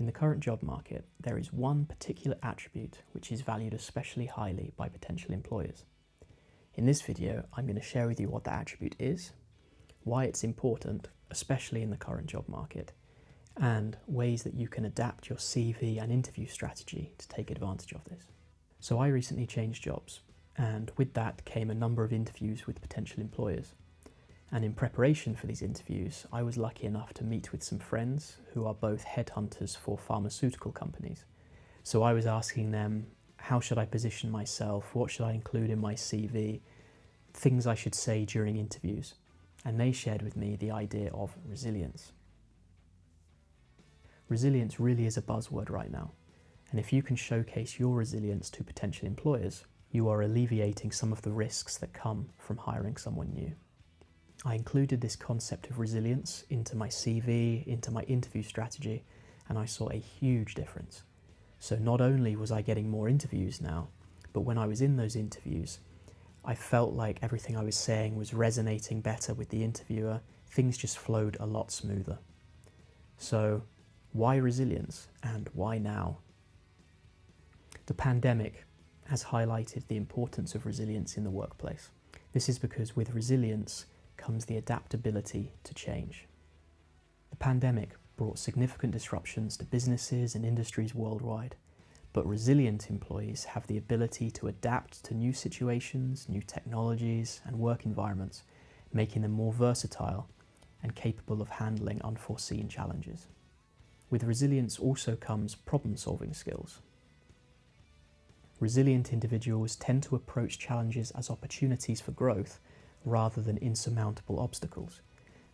In the current job market, there is one particular attribute which is valued especially highly by potential employers. In this video, I'm going to share with you what that attribute is, why it's important, especially in the current job market, and ways that you can adapt your CV and interview strategy to take advantage of this. So I recently changed jobs, and with that came a number of interviews with potential employers. And in preparation for these interviews, I was lucky enough to meet with some friends who are both headhunters for pharmaceutical companies. So I was asking them, how should I position myself? What should I include in my CV? Things I should say during interviews. And they shared with me the idea of resilience. Resilience really is a buzzword right now. And if you can showcase your resilience to potential employers, you are alleviating some of the risks that come from hiring someone new. I included this concept of resilience into my CV, into my interview strategy, and I saw a huge difference. So not only was I getting more interviews now, but when I was in those interviews, I felt like everything I was saying was resonating better with the interviewer. Things just flowed a lot smoother. So why resilience and why now? The pandemic has highlighted the importance of resilience in the workplace. This is because with resilience comes the adaptability to change. The pandemic brought significant disruptions to businesses and industries worldwide, but resilient employees have the ability to adapt to new situations, new technologies, and work environments, making them more versatile and capable of handling unforeseen challenges. With resilience also comes problem-solving skills. Resilient individuals tend to approach challenges as opportunities for growth rather than insurmountable obstacles.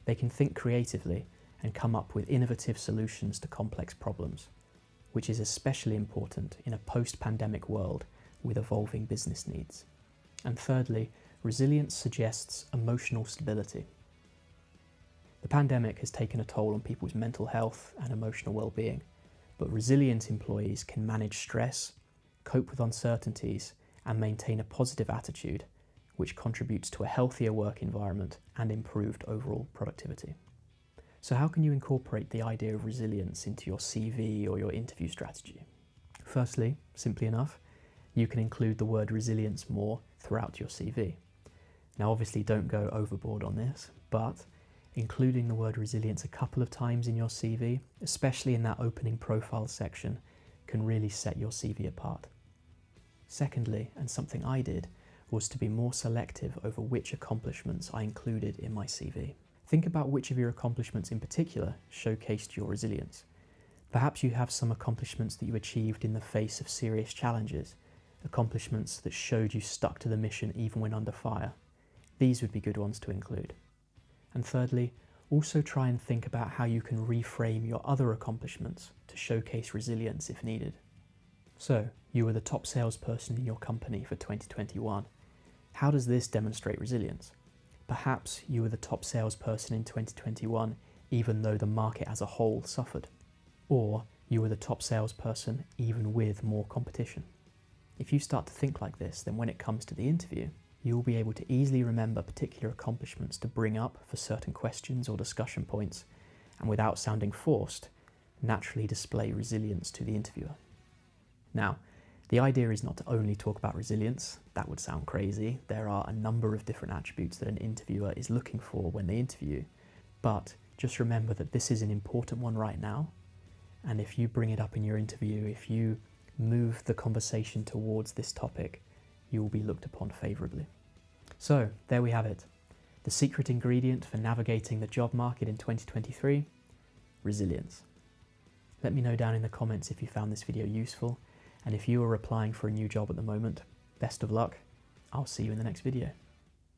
They can think creatively and come up with innovative solutions to complex problems, which is especially important in a post-pandemic world with evolving business needs. And thirdly, resilience suggests emotional stability. The pandemic has taken a toll on people's mental health and emotional well-being, but resilient employees can manage stress, cope with uncertainties, and maintain a positive attitude, which contributes to a healthier work environment and improved overall productivity. So how can you incorporate the idea of resilience into your CV or your interview strategy? Firstly, simply enough, you can include the word resilience more throughout your CV. Now obviously don't go overboard on this, but including the word resilience a couple of times in your CV, especially in that opening profile section, can really set your CV apart. Secondly, and something I did, was to be more selective over which accomplishments I included in my CV. Think about which of your accomplishments in particular showcased your resilience. Perhaps you have some accomplishments that you achieved in the face of serious challenges, accomplishments that showed you stuck to the mission even when under fire. These would be good ones to include. And thirdly, also try and think about how you can reframe your other accomplishments to showcase resilience if needed. So, you were the top salesperson in your company for 2021. How does this demonstrate resilience? Perhaps you were the top salesperson in 2021 even though the market as a whole suffered. Or you were the top salesperson even with more competition. If you start to think like this, then when it comes to the interview, you will be able to easily remember particular accomplishments to bring up for certain questions or discussion points, and without sounding forced, naturally display resilience to the interviewer. Now, the idea is not to only talk about resilience. That would sound crazy. There are a number of different attributes that an interviewer is looking for when they interview, but just remember that this is an important one right now, and if you bring it up in your interview, if you move the conversation towards this topic, you will be looked upon favourably. So, there we have it. The secret ingredient for navigating the job market in 2023, resilience. Let me know down in the comments if you found this video useful, and if you are applying for a new job at the moment, best of luck. I'll see you in the next video.